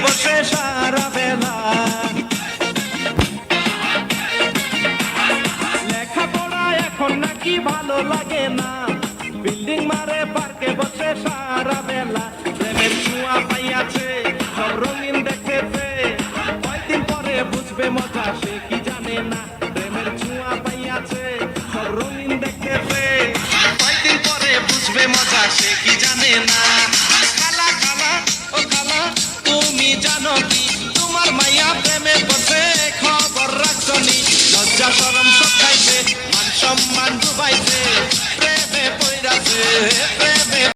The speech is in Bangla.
বসে সারা বেলা লেখাপড়া এখন নাকি ভালো লাগে না বিল্ডিং মারে পার্কে বসে সারা বেলা প্রেমের ছোঁয়া পাইয়াছে সব রঙিন দেখেছে কয়দিন পরে বুঝবে মজা সে কি জানে না প্রেমের ছোঁয়া পাইয়াছে সব রঙিন দেখেছে কয়দিন পরে বুঝবে মজা সে কি জানে না খালা খালা ও খালা তুমি জানো কি তোমার মাইয়া প্রেমে বসে খবর রাখছনি লজ্জা শরম সব খাইছে মান সম্মান ডুবাইছে প্রেমে পইরাছে